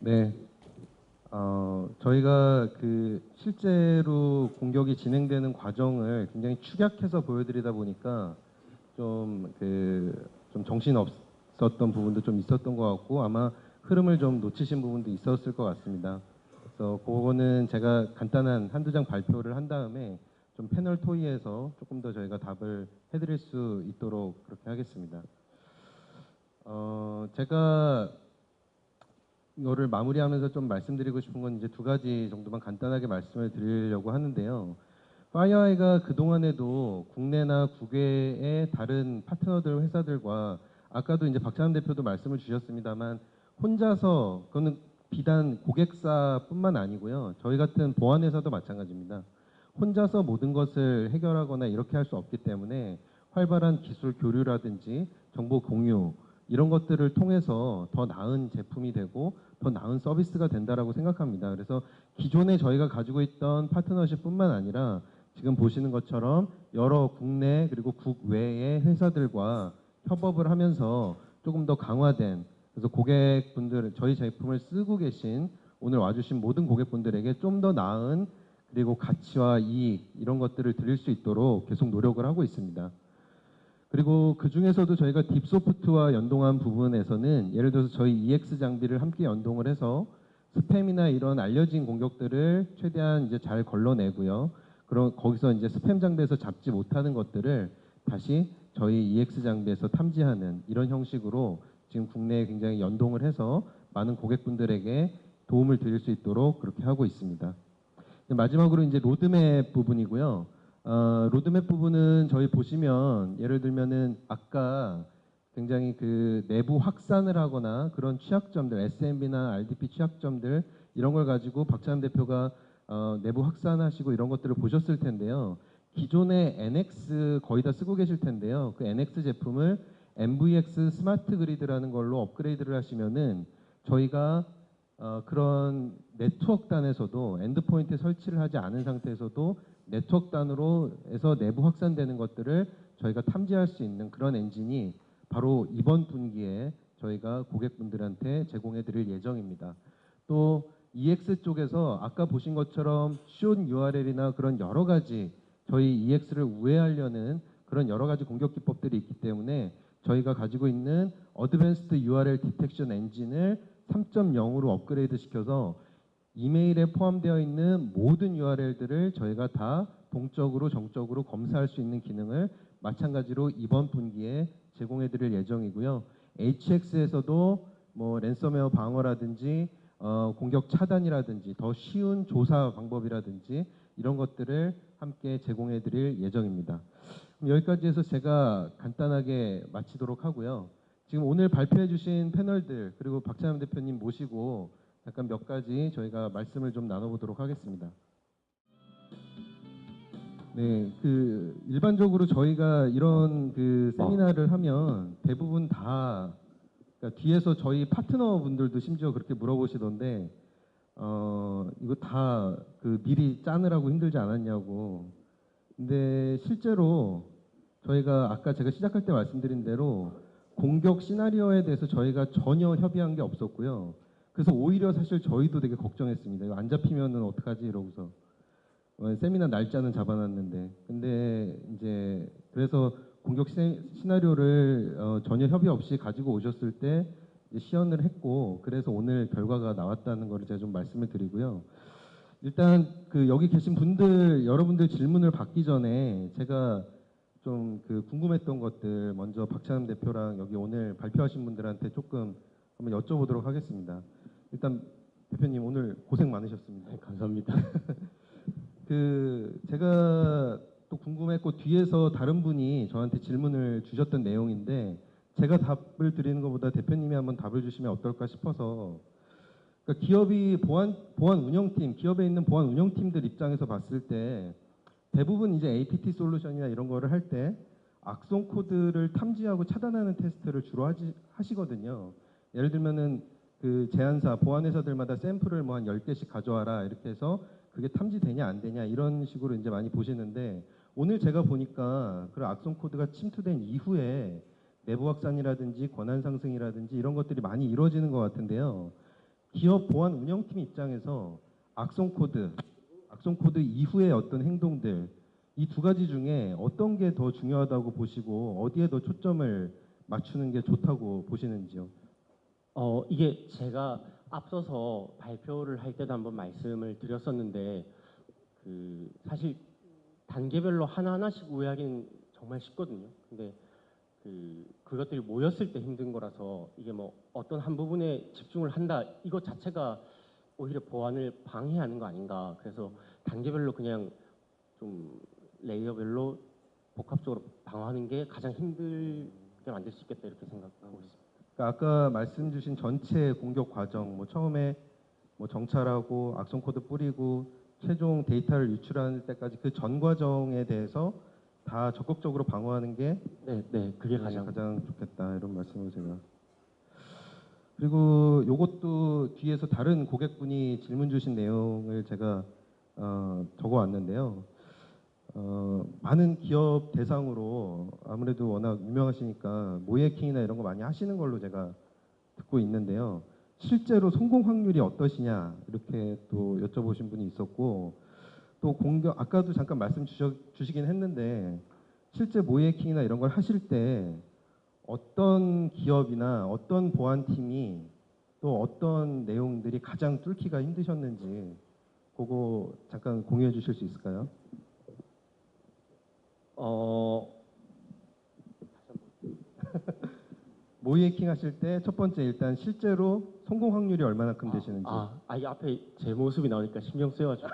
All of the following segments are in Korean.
네, 저희가 실제로 공격이 진행되는 과정을 굉장히 축약해서 보여드리다 보니까 좀 정신 없었던 부분도 좀 있었던 것 같고 아마 흐름을 좀 놓치신 부분도 있었을 것 같습니다. 그래서 그거는 제가 간단한 한두 장 발표를 한 다음에 좀 패널 토의에서 조금 더 저희가 답을 해드릴 수 있도록 그렇게 하겠습니다. 제가 이거를 마무리하면서 좀 말씀드리고 싶은 건 이제 두 가지 정도만 간단하게 말씀을 드리려고 하는데요. 파이어아이가 그동안에도 국내나 국외의 다른 파트너들 회사들과 아까도 이제 박찬환 대표도 말씀을 주셨습니다만 혼자서 그거는 비단 고객사뿐만 아니고요. 저희 같은 보안회사도 마찬가지입니다. 혼자서 모든 것을 해결하거나 이렇게 할 수 없기 때문에 활발한 기술 교류라든지 정보 공유 이런 것들을 통해서 더 나은 제품이 되고 더 나은 서비스가 된다라고 생각합니다. 그래서 기존에 저희가 가지고 있던 파트너십뿐만 아니라 지금 보시는 것처럼 여러 국내 그리고 국외의 회사들과 협업을 하면서 조금 더 강화된 그래서 고객분들 저희 제품을 쓰고 계신 오늘 와주신 모든 고객분들에게 좀 더 나은 그리고 가치와 이익 이런 것들을 드릴 수 있도록 계속 노력을 하고 있습니다. 그리고 그 중에서도 저희가 딥소프트와 연동한 부분에서는 예를 들어서 저희 EX 장비를 함께 연동을 해서 스팸이나 이런 알려진 공격들을 최대한 이제 잘 걸러내고요. 그럼 거기서 이제 스팸 장비에서 잡지 못하는 것들을 다시 저희 EX 장비에서 탐지하는 이런 형식으로 지금 국내에 굉장히 연동을 해서 많은 고객분들에게 도움을 드릴 수 있도록 그렇게 하고 있습니다. 마지막으로 이제 로드맵 부분이고요. 로드맵 부분은 저희 보시면 예를 들면은 아까 굉장히 그 내부 확산을 하거나 그런 취약점들, SMB나 RDP 취약점들 이런 걸 가지고 박찬환 대표가 내부 확산하시고 이런 것들을 보셨을 텐데요. 기존의 NX 거의 다 쓰고 계실 텐데요. 그 NX 제품을 MVX 스마트 그리드라는 걸로 업그레이드를 하시면은 저희가 그런 네트워크단에서도 엔드포인트에 설치를 하지 않은 상태에서도 네트워크단으로 해서 내부 확산되는 것들을 저희가 탐지할 수 있는 그런 엔진이 바로 이번 분기에 저희가 고객분들한테 제공해 드릴 예정입니다. 또 EX 쪽에서 아까 보신 것처럼 쉬운 URL이나 그런 여러 가지 저희 EX를 우회하려는 그런 여러 가지 공격 기법들이 있기 때문에 저희가 가지고 있는 어드밴스드 URL 디텍션 엔진을 3.0으로 업그레이드 시켜서 이메일에 포함되어 있는 모든 URL들을 저희가 다 동적으로 정적으로 검사할 수 있는 기능을 마찬가지로 이번 분기에 제공해 드릴 예정이고요. HX에서도 뭐 랜섬웨어 방어라든지 공격 차단이라든지 더 쉬운 조사 방법이라든지 이런 것들을 함께 제공해 드릴 예정입니다. 여기까지 해서 제가 간단하게 마치도록 하고요. 지금 오늘 발표해 주신 패널들 그리고 박찬환 대표님 모시고 약간 몇 가지 저희가 말씀을 좀 나눠보도록 하겠습니다. 네, 일반적으로 저희가 이런 세미나를 하면 대부분 다 그러니까 뒤에서 저희 파트너 분들도 심지어 그렇게 물어보시던데 이거 다 미리 짜느라고 힘들지 않았냐고. 근데 실제로 저희가 아까 제가 시작할 때 말씀드린 대로 공격 시나리오에 대해서 저희가 전혀 협의한 게 없었고요. 그래서 오히려 사실 저희도 되게 걱정했습니다. 이거 안 잡히면은 어떡하지 이러고서 세미나 날짜는 잡아놨는데 근데 이제 그래서 공격 시나리오를 전혀 협의 없이 가지고 오셨을 때 시연을 했고 그래서 오늘 결과가 나왔다는 거를 제가 좀 말씀을 드리고요. 일단 여기 계신 분들 여러분들 질문을 받기 전에 제가 좀 궁금했던 것들 먼저 박찬흠 대표랑 여기 오늘 발표하신 분들한테 조금 한번 여쭤보도록 하겠습니다. 일단 대표님 오늘 고생 많으셨습니다. 네, 감사합니다. 제가 또 궁금했고 뒤에서 다른 분이 저한테 질문을 주셨던 내용인데 제가 답을 드리는 것보다 대표님이 한번 답을 주시면 어떨까 싶어서 그러니까 기업이 보안 운영팀, 기업에 있는 보안 운영팀들 입장에서 봤을 때 대부분 이제 APT 솔루션이나 이런 거를 할 때 악성 코드를 탐지하고 차단하는 테스트를 주로 하시거든요. 예를 들면은 제안사, 보안회사들마다 샘플을 뭐 한 10개씩 가져와라 이렇게 해서 그게 탐지되냐 안 되냐 이런 식으로 이제 많이 보시는데 오늘 제가 보니까 그 악성 코드가 침투된 이후에 내부 확산이라든지 권한 상승이라든지 이런 것들이 많이 이루어지는 것 같은데요. 기업 보안 운영팀 입장에서 악성 코드 이후의 어떤 행동들 이 두 가지 중에 어떤 게 더 중요하다고 보시고 어디에 더 초점을 맞추는 게 좋다고 보시는지요? 이게 제가 앞서서 발표를 할 때도 한번 말씀을 드렸었는데, 사실 단계별로 하나하나씩 우회하기는 정말 쉽거든요. 근데 그것들이 모였을 때 힘든 거라서 이게 뭐 어떤 한 부분에 집중을 한다 이것 자체가 오히려 보안을 방해하는 거 아닌가. 그래서 단계별로 그냥 좀 레이어별로 복합적으로 방어하는 게 가장 힘들게 만들 수 있겠다 이렇게 생각하고 있습니다. 그러니까 아까 말씀 주신 전체 공격 과정, 뭐 처음에 뭐 정찰하고 악성 코드 뿌리고 최종 데이터를 유출하는 때까지 그 전 과정에 대해서 다 적극적으로 방어하는 게 네, 그게 가장 좋겠다 이런 말씀을 제가. 그리고 요것도 뒤에서 다른 고객분이 질문 주신 내용을 제가 적어 왔는데요. 많은 기업 대상으로 아무래도 워낙 유명하시니까 모이해킹이나 이런 거 많이 하시는 걸로 제가 듣고 있는데요. 실제로 성공 확률이 어떠시냐 이렇게 또 여쭤보신 분이 있었고 또 공격 아까도 잠깐 말씀 주시긴 했는데 실제 모이해킹이나 이런 걸 하실 때 어떤 기업이나 어떤 보안팀이 또 어떤 내용들이 가장 뚫기가 힘드셨는지 그거 잠깐 공유해 주실 수 있을까요? 모이해킹 하실 때 첫 번째 일단 실제로 성공 확률이 얼마나 큰 되시는지. 이게 앞에 제 모습이 나오니까 신경 쓰여가지고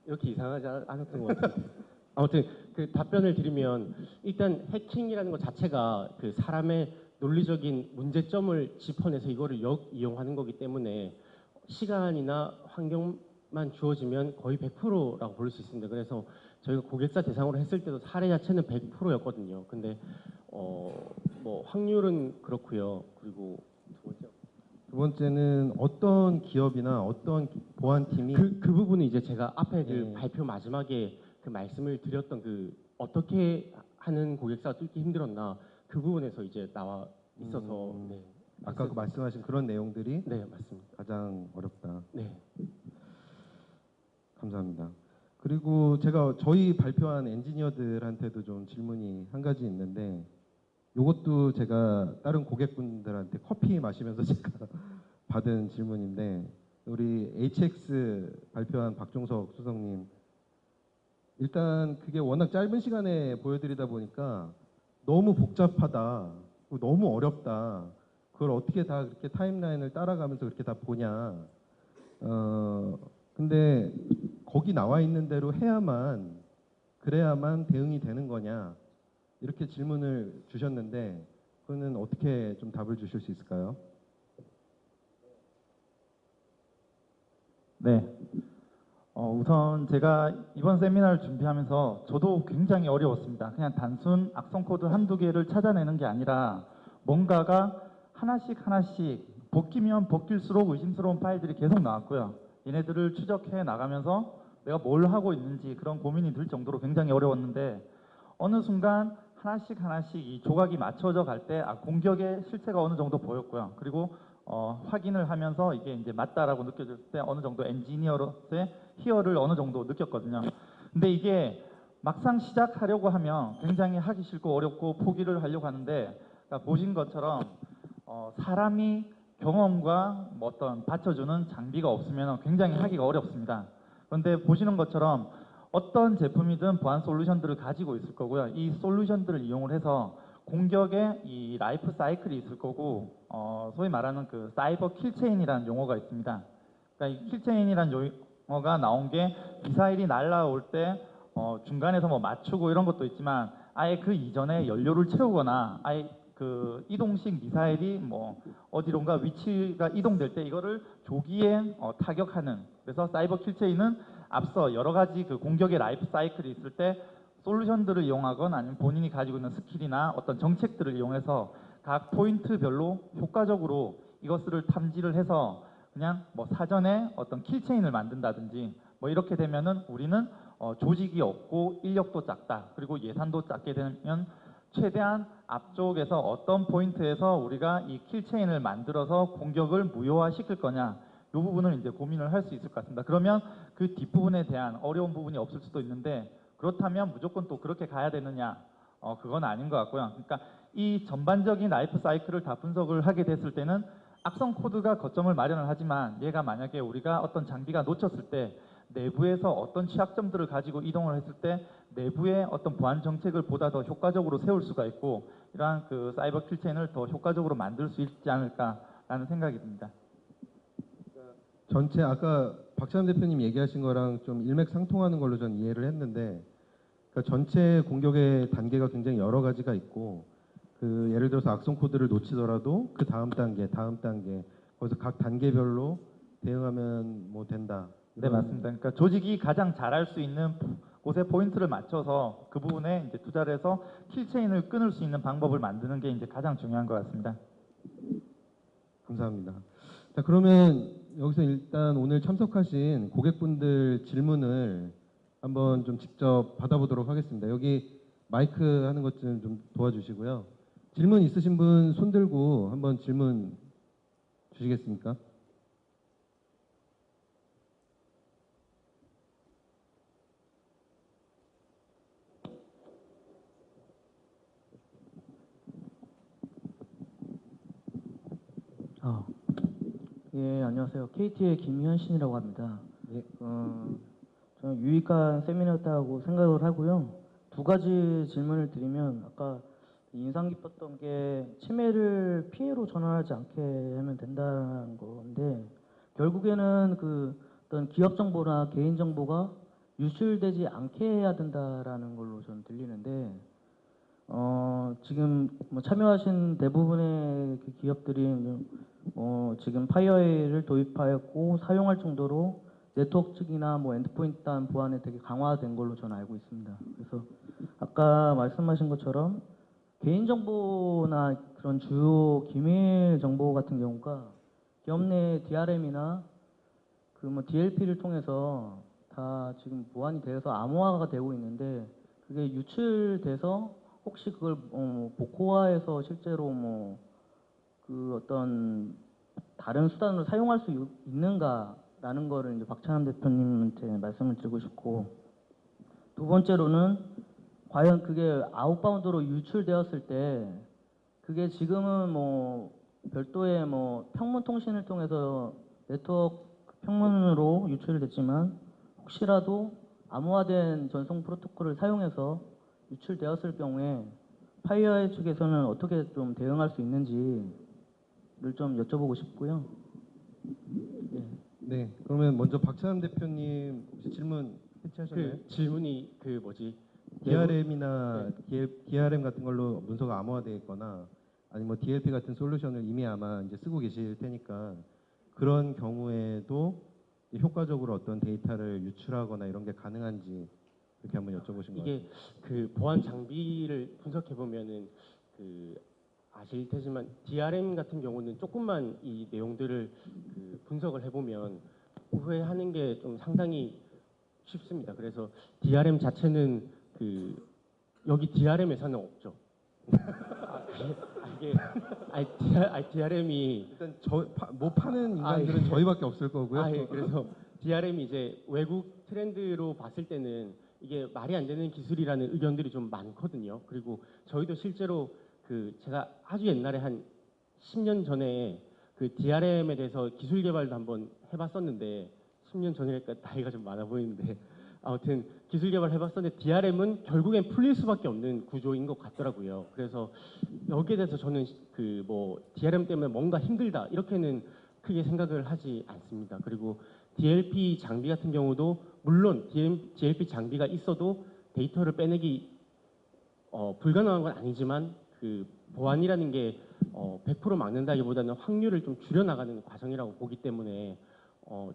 이렇게 이상하지 않았던 것 같은데. 아무튼 그 답변을 드리면 일단 해킹이라는 것 자체가 그 사람의 논리적인 문제점을 짚어내서 이거를 이용하는 거기 때문에 시간이나 환경만 주어지면 거의 100%라고 볼 수 있습니다. 그래서 저희가 고객사 대상으로 했을 때도 사례 자체는 100%였거든요. 근데 뭐 확률은 그렇고요. 그리고 두 번째는 어떤 기업이나 어떤 보안팀이 그 부분은 이제 제가 앞에 그 네. 발표 마지막에 그 말씀을 드렸던 어떻게 하는 고객사가 뚫기 힘들었나 그 부분에서 이제 나와 있어서 네. 아까 그 말씀하신 그런 내용들이 네, 맞습니다. 가장 어렵다. 네. 감사합니다. 그리고 제가 저희 발표한 엔지니어들한테도 좀 질문이 한 가지 있는데 이것도 제가 다른 고객분들한테 커피 마시면서 제가 받은 질문인데 우리 HX 발표한 박종석 수석님 일단 그게 워낙 짧은 시간에 보여드리다 보니까 너무 복잡하다, 너무 어렵다. 그걸 어떻게 다 그렇게 타임라인을 따라가면서 그렇게 다 보냐. 근데 거기 나와 있는 대로 그래야만 대응이 되는 거냐. 이렇게 질문을 주셨는데 그거는 어떻게 좀 답을 주실 수 있을까요? 네. 우선 제가 이번 세미나를 준비하면서 저도 굉장히 어려웠습니다. 그냥 단순 악성 코드 한두 개를 찾아내는 게 아니라 뭔가가 하나씩 벗기면 벗길수록 의심스러운 파일들이 계속 나왔고요. 얘네들을 추적해 나가면서 내가 뭘 하고 있는지 그런 고민이 들 정도로 굉장히 어려웠는데 어느 순간 하나씩 이 조각이 맞춰져 갈 때 공격의 실체가 어느 정도 보였고요. 그리고 확인을 하면서 이게 이제 맞다라고 느껴질 때 어느 정도 엔지니어로서의 희열을 어느 정도 느꼈거든요. 근데 이게 막상 시작하려고 하면 굉장히 하기 싫고 어렵고 포기를 하려고 하는데 그러니까 보신 것처럼 사람이 경험과 뭐 어떤 받쳐주는 장비가 없으면 굉장히 하기가 어렵습니다. 그런데 보시는 것처럼 어떤 제품이든 보안 솔루션들을 가지고 있을 거고요. 이 솔루션들을 이용을 해서 공격의 이 라이프 사이클이 있을 거고 소위 말하는 그 사이버 킬체인이라는 용어가 있습니다. 그러니까 이 킬체인이라는 용어가 나온 게 미사일이 날아올 때 중간에서 뭐 맞추고 이런 것도 있지만 아예 그 이전에 연료를 채우거나 아예 그 이동식 미사일이 뭐 어디론가 위치가 이동될 때 이거를 조기에 타격하는 그래서 사이버 킬체인은 앞서 여러 가지 그 공격의 라이프 사이클이 있을 때 솔루션들을 이용하거나 아니면 본인이 가지고 있는 스킬이나 어떤 정책들을 이용해서 각 포인트별로 효과적으로 이것을 탐지를 해서 그냥 뭐 사전에 어떤 킬체인을 만든다든지 뭐 이렇게 되면은 우리는 조직이 없고 인력도 작다 그리고 예산도 작게 되면 최대한 앞쪽에서 어떤 포인트에서 우리가 이 킬체인을 만들어서 공격을 무효화시킬 거냐, 이 부분을 이제 고민을 할 수 있을 것 같습니다. 그러면 그 뒷부분에 대한 어려운 부분이 없을 수도 있는데, 그렇다면 무조건 또 그렇게 가야 되느냐? 그건 아닌 것 같고요. 그러니까 이 전반적인 라이프 사이클을 다 분석을 하게 됐을 때는 악성 코드가 거점을 마련을 하지만, 얘가 만약에 우리가 어떤 장비가 놓쳤을 때 내부에서 어떤 취약점들을 가지고 이동을 했을 때 내부의 어떤 보안 정책을 보다 더 효과적으로 세울 수가 있고, 이러한 그 사이버 킬체인을 더 효과적으로 만들 수 있지 않을까라는 생각이 듭니다. 전체 아까 박찬 대표님 얘기하신 거랑 좀 일맥상통하는 걸로 전 이해를 했는데, 그러니까 전체 공격의 단계가 굉장히 여러 가지가 있고, 그 예를 들어서 악성 코드를 놓치더라도 그 다음 단계 거기서 각 단계별로 대응하면 뭐 된다. 네, 맞습니다. 그러니까 조직이 가장 잘할 수 있는 곳에 포인트를 맞춰서 그 부분에 이제 투자를 해서 킬체인을 끊을 수 있는 방법을 만드는 게 이제 가장 중요한 것 같습니다. 감사합니다. 자, 그러면 여기서 일단 오늘 참석하신 고객분들 질문을 한번 좀 직접 받아보도록 하겠습니다. 여기 마이크 하는 것 좀 도와주시고요. 질문 있으신 분 손 들고 한번 질문 주시겠습니까? 예, 안녕하세요. KT의 김현신이라고 합니다. 예. 저는 유익한 세미나였다고 생각을 하고요. 두 가지 질문을 드리면, 아까 인상 깊었던 게 치매를 피해로 전환하지 않게 하면 된다는 건데, 결국에는 그 어떤 기업 정보나 개인 정보가 유출되지 않게 해야 된다라는 걸로 저는 들리는데, 지금 뭐 참여하신 대부분의 그 기업들이 지금 파이어웨이를 도입하였고 사용할 정도로 네트워크 측이나 뭐 엔드포인트 단 보안에 되게 강화된 걸로 저는 알고 있습니다. 그래서 아까 말씀하신 것처럼 개인정보나 그런 주요 기밀 정보 같은 경우가 기업 내 DRM이나 그 뭐 DLP를 통해서 다 지금 보안이 되어서 암호화가 되고 있는데, 그게 유출돼서 혹시 그걸 복호화해서 실제로 뭐 그 어떤 다른 수단으로 사용할 수 있는가라는 거를 이제 박찬환 대표님한테 말씀을 드리고 싶고, 두 번째로는 과연 그게 아웃바운드로 유출되었을 때 그게 지금은 뭐 별도의 뭐 평문 통신을 통해서 네트워크 평문으로 유출이 됐지만, 혹시라도 암호화된 전송 프로토콜을 사용해서 유출되었을 경우에 파이어웨이 측에서는 어떻게 좀 대응할 수 있는지를 좀 여쭤보고 싶고요. 예. 네. 그러면 먼저 박찬환 대표님 혹시 질문 해체하셨나요? 그 질문이 그 뭐지? DRM이나 DRM 같은 걸로 문서가 암호화되어 있거나 아니면 뭐 DLP 같은 솔루션을 이미 아마 이제 쓰고 계실 테니까, 그런 경우에도 효과적으로 어떤 데이터를 유출하거나 이런 게 가능한지 이렇게 한번 여쭤보신 거예요. 이게 그 보안 장비를 분석해 보면은 그 아실 테지만 DRM 같은 경우는 조금만 이 내용들을 그 분석을 해보면 후회하는 게 좀 상당히 쉽습니다. 그래서 DRM 자체는 그 여기 DRM에서는 없죠. DRM이 일단 뭐 파는 인간들은 예. 저희밖에 없을 거고요. 예. 그래서 DRM이 이제 외국 트렌드로 봤을 때는 이게 말이 안 되는 기술이라는 의견들이 좀 많거든요. 그리고 저희도 실제로 그 제가 아주 옛날에 한 10년 전에 그 DRM에 대해서 기술 개발도 한번 해봤었는데, 10년 전이니까 나이가 좀 많아 보이는데, 아무튼 기술 개발 해봤었는데 DRM은 결국엔 풀릴 수밖에 없는 구조인 것 같더라고요. 그래서 여기에 대해서 저는 그 뭐 DRM 때문에 뭔가 힘들다 이렇게는 크게 생각을 하지 않습니다. 그리고 DLP 장비 같은 경우도 물론 DLP 장비가 있어도 데이터를 빼내기 불가능한 건 아니지만, 그 보안이라는 게 100% 막는다기보다는 확률을 좀 줄여나가는 과정이라고 보기 때문에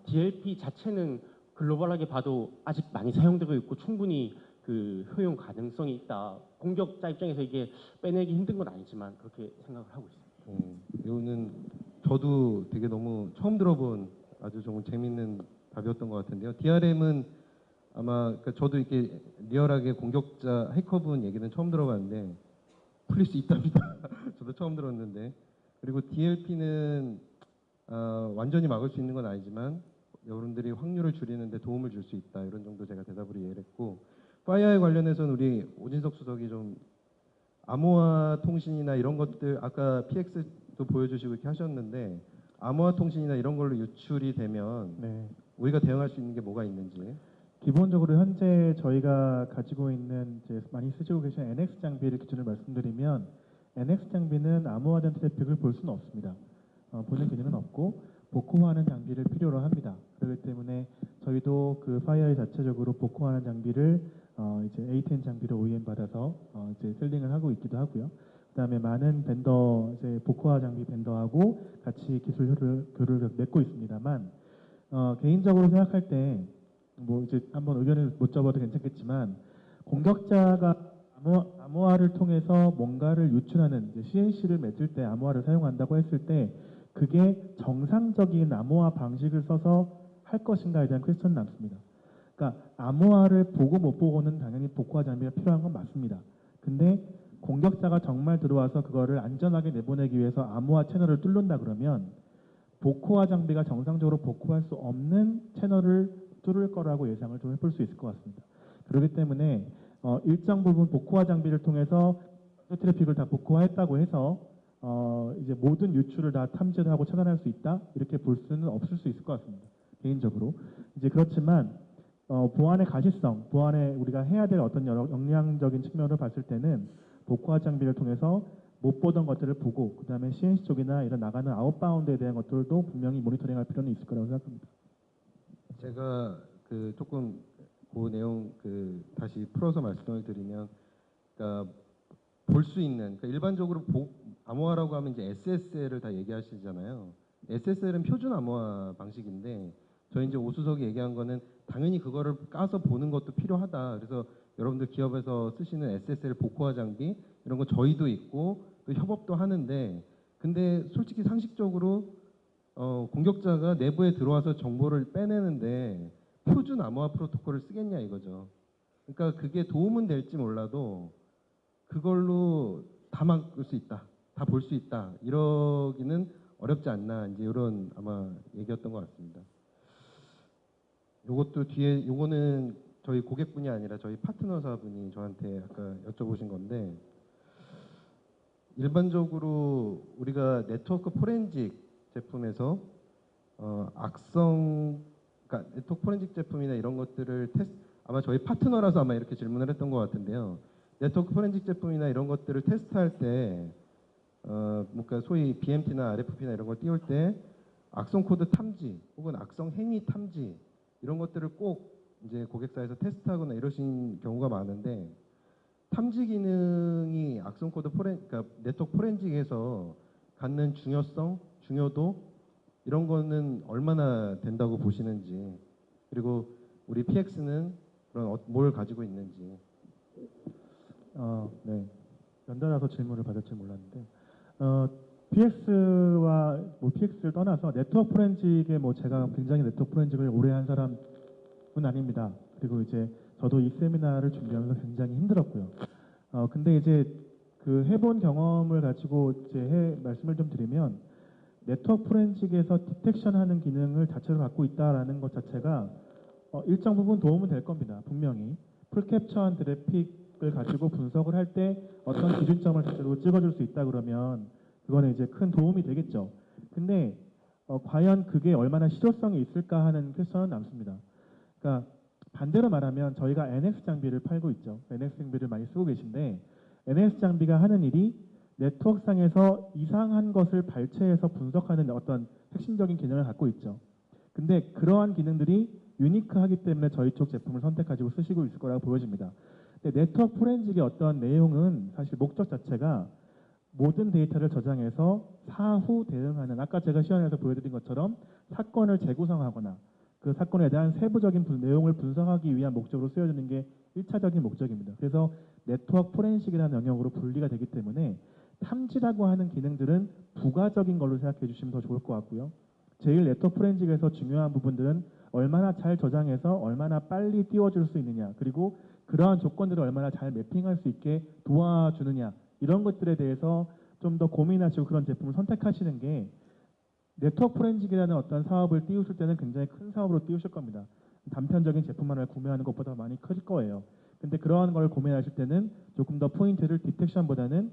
DLP 자체는 글로벌하게 봐도 아직 많이 사용되고 있고 충분히 그 효용 가능성이 있다. 공격자 입장에서 이게 빼내기 힘든 건 아니지만 그렇게 생각을 하고 있습니다. 이거는 저도 되게 너무 처음 들어본 아주 정말 재밌는 답이었던 것 같은데요. DRM은 아마 그러니까 저도 이렇게 리얼하게 공격자 해커분 얘기는 처음 들어봤는데, 풀릴 수 있답니다. 저도 처음 들었는데. 그리고 DLP는 완전히 막을 수 있는 건 아니지만 여러분들이 확률을 줄이는데 도움을 줄 수 있다. 이런 정도 제가 대답을 이해를 했고, 파이어에 관련해서는 우리 오진석 수석이 좀 암호화 통신이나 이런 것들 아까 PX도 보여주시고 이렇게 하셨는데, 암호화 통신이나 이런 걸로 유출이 되면 네. 우리가 대응할 수 있는 게 뭐가 있는지. 기본적으로 현재 저희가 가지고 있는 이제 많이 쓰시고 계신 NX 장비를 기준으로 말씀드리면 NX 장비는 암호화된 트래픽을 볼 수는 없습니다. 보는 기능은 없고 복호화하는 장비를 필요로 합니다. 그렇기 때문에 저희도 그 파이어에 자체적으로 복호하는 장비를 이제 A10 장비를 OEM 받아서 이제 셀링을 하고 있기도 하고요. 그다음에 많은 벤더 이제 복호화 장비 벤더하고 같이 기술 교류를 맺고 있습니다만 개인적으로 생각할 때 뭐 이제 한번 의견을 못 잡아도 괜찮겠지만 공격자가 암호화를 통해서 뭔가를 유출하는 이제 CNC를 맺을 때 암호화를 사용한다고 했을 때 그게 정상적인 암호화 방식을 써서 할 것인가에 대한 퀘스천은 남습니다. 그러니까 암호화를 보고 못 보고는 당연히 복호화 장비가 필요한 건 맞습니다. 근데 공격자가 정말 들어와서 그거를 안전하게 내보내기 위해서 암호화 채널을 뚫는다 그러면 복호화 장비가 정상적으로 복호할 수 없는 채널을 뚫을 거라고 예상을 좀 해볼 수 있을 것 같습니다. 그렇기 때문에 일정 부분 복호화 장비를 통해서 트래픽을 다 복호화했다고 해서 이제 모든 유출을 다 탐지를 하고 차단할 수 있다 이렇게 볼 수는 없을 수 있을 것 같습니다. 개인적으로 이제 그렇지만 보안의 가시성, 보안에 우리가 해야 될 어떤 여러 역량적인 측면을 봤을 때는 복호화 장비를 통해서 못 보던 것들을 보고 그다음에 CNC 쪽이나 이런 나가는 아웃바운드에 대한 것들도 분명히 모니터링할 필요는 있을 거라고 생각합니다. 제가 그 조금 그 내용 그 다시 풀어서 말씀을 드리면, 그러니까 볼 수 있는, 그러니까 일반적으로 암호화라고 하면 이제 SSL을 다 얘기하시잖아요. SSL은 표준 암호화 방식인데 저희 이제 오수석이 얘기한 거는 당연히 그거를 까서 보는 것도 필요하다. 그래서 여러분들 기업에서 쓰시는 SSL 복호화 장비 이런 거 저희도 있고 또 협업도 하는데, 근데 솔직히 상식적으로 공격자가 내부에 들어와서 정보를 빼내는데 표준 암호화 프로토콜을 쓰겠냐 이거죠. 그러니까 그게 도움은 될지 몰라도 그걸로 다 막을 수 있다, 다 볼 수 있다 이러기는 어렵지 않나, 이제 이런 아마 얘기였던 것 같습니다. 요것도 뒤에 요거는 저희 고객분이 아니라 저희 파트너사분이 저한테 아까 여쭤보신 건데, 일반적으로 우리가 네트워크 포렌식 제품에서 악성, 그러니까 네트워크 포렌식 제품이나 이런 것들을 아마 저희 파트너라서 아마 이렇게 질문을 했던 것 같은데요. 네트워크 포렌식 제품이나 이런 것들을 테스트할 때 뭔가 소위 BMT나 RFP나 이런 걸 띄울 때 악성 코드 탐지 혹은 악성 행위 탐지 이런 것들을 꼭 이제 고객사에서 테스트하거나 이러신 경우가 많은데, 탐지 기능이 악성 코드 그러니까 네트워크 포렌식에서 갖는 중요성, 중요도 이런 거는 얼마나 된다고 보시는지, 그리고 우리 PX는 그런 뭘 가지고 있는지. 네. 연달아서 질문을 받을 줄 몰랐는데 PX와 뭐 PX를 떠나서 네트워크 포렌식에 뭐 제가 굉장히 네트워크 포렌식을 오래 한 사람은 아닙니다. 그리고 이제 저도 이 세미나를 준비하면서 굉장히 힘들었고요. 근데 이제 그 해본 경험을 가지고 이제 말씀을 좀 드리면 네트워크 포렌식에서 디텍션하는 기능을 자체로 갖고 있다라는 것 자체가 일정 부분 도움은 될 겁니다. 분명히 풀 캡처한 트래픽을 가지고 분석을 할 때 어떤 기준점을 자체로 찍어줄 수 있다 그러면 그거는 이제 큰 도움이 되겠죠. 근데 과연 그게 얼마나 실효성이 있을까 하는 퀘스천은 남습니다. 그러니까 반대로 말하면 저희가 NX 장비를 팔고 있죠. NX 장비를 많이 쓰고 계신데 NX 장비가 하는 일이 네트워크상에서 이상한 것을 발췌해서 분석하는 어떤 핵심적인 기능을 갖고 있죠. 근데 그러한 기능들이 유니크하기 때문에 저희 쪽 제품을 선택하시고 쓰시고 있을 거라고 보여집니다. 근데 네트워크 포렌식의 어떤 내용은 사실 목적 자체가 모든 데이터를 저장해서 사후 대응하는, 아까 제가 시연에서 보여드린 것처럼 사건을 재구성하거나 그 사건에 대한 세부적인 내용을 분석하기 위한 목적으로 쓰여지는 게 1차적인 목적입니다. 그래서 네트워크 포렌식이라는 영역으로 분리가 되기 때문에 탐지라고 하는 기능들은 부가적인 걸로 생각해 주시면 더 좋을 것 같고요. 제일 네트워크 포렌식에서 중요한 부분들은 얼마나 잘 저장해서 얼마나 빨리 띄워줄 수 있느냐, 그리고 그러한 조건들을 얼마나 잘 매핑할 수 있게 도와주느냐, 이런 것들에 대해서 좀 더 고민하시고 그런 제품을 선택하시는 게 네트워크 포렌식이라는 어떤 사업을 띄우실 때는 굉장히 큰 사업으로 띄우실 겁니다. 단편적인 제품 하나를 구매하는 것보다 많이 클 거예요. 근데 그러한 걸 고민하실 때는 조금 더 포인트를 디텍션보다는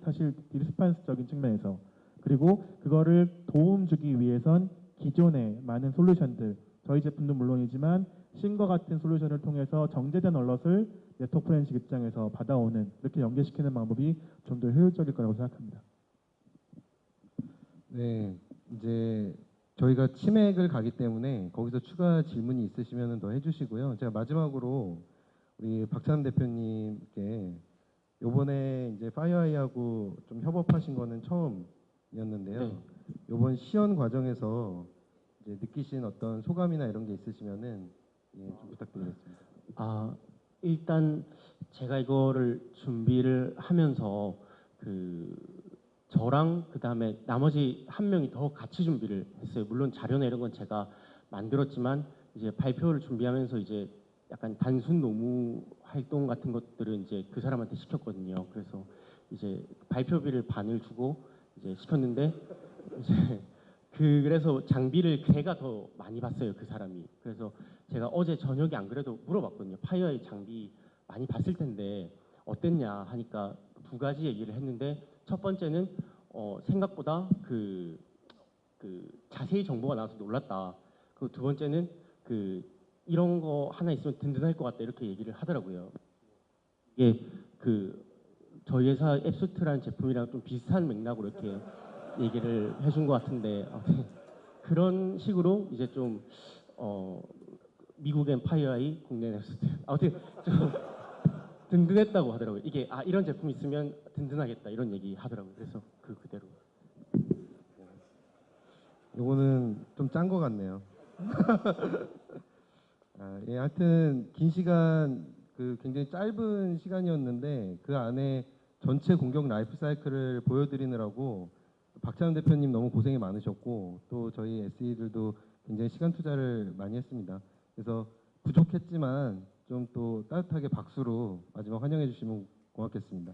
사실 디스판스적인 측면에서 그리고 그거를 도움 주기 위해선 기존의 많은 솔루션들 저희 제품도 물론이지만 신과 같은 솔루션을 통해서 정제된 얼럿을 네트워크 포렌식 입장에서 받아오는 이렇게 연계시키는 방법이 좀 더 효율적일 거라고 생각합니다. 네, 이제 저희가 치맥을 가기 때문에 거기서 추가 질문이 있으시면 더 해주시고요. 제가 마지막으로 우리 박찬 대표님께 요번에 이제 파이어아이하고 좀 협업하신 거는 처음이었는데요. 네. 요번 시연 과정에서 이제 느끼신 어떤 소감이나 이런 게 있으시면은 좀 부탁드리겠습니다. 일단 제가 이거를 준비를 하면서 저랑 그다음에 나머지 한 명이 더 같이 준비를 했어요. 물론 자료나 이런 건 제가 만들었지만 이제 발표를 준비하면서 이제 약간 단순 노무 활동 같은 것들은 이제 그 사람한테 시켰거든요. 그래서 이제 발표비를 반을 주고 이제 시켰는데 이제 그래서 장비를 걔가 더 많이 봤어요. 그 사람이. 그래서 제가 어제 저녁에 안 그래도 물어봤거든요. 파이어의 장비 많이 봤을 텐데 어땠냐 하니까 두 가지 얘기를 했는데 첫 번째는 생각보다 자세히 정보가 나와서 놀랐다. 그리고 두 번째는 이런 거 하나 있으면 든든할 것 같다 이렇게 얘기를 하더라고요. 이게 저희 회사 앱수트라는 제품이랑 좀 비슷한 맥락으로 이렇게 얘기를 해준 것 같은데 아무튼 그런 식으로 이제 좀 미국엔 파이어아이, 국내는 앱수트 아무튼 좀 든든했다고 하더라고요. 이게 이런 제품 있으면 든든하겠다 이런 얘기 하더라고요. 그래서 그대로. 요거는 좀 짠 것 같네요. 예, 하여튼 긴 시간 굉장히 짧은 시간이었는데 그 안에 전체 공격 라이프 사이클을 보여드리느라고 박찬훈 대표님 너무 고생이 많으셨고 또 저희 SE들도 굉장히 시간 투자를 많이 했습니다. 그래서 부족했지만 좀 또 따뜻하게 박수로 마지막 환영해 주시면 고맙겠습니다.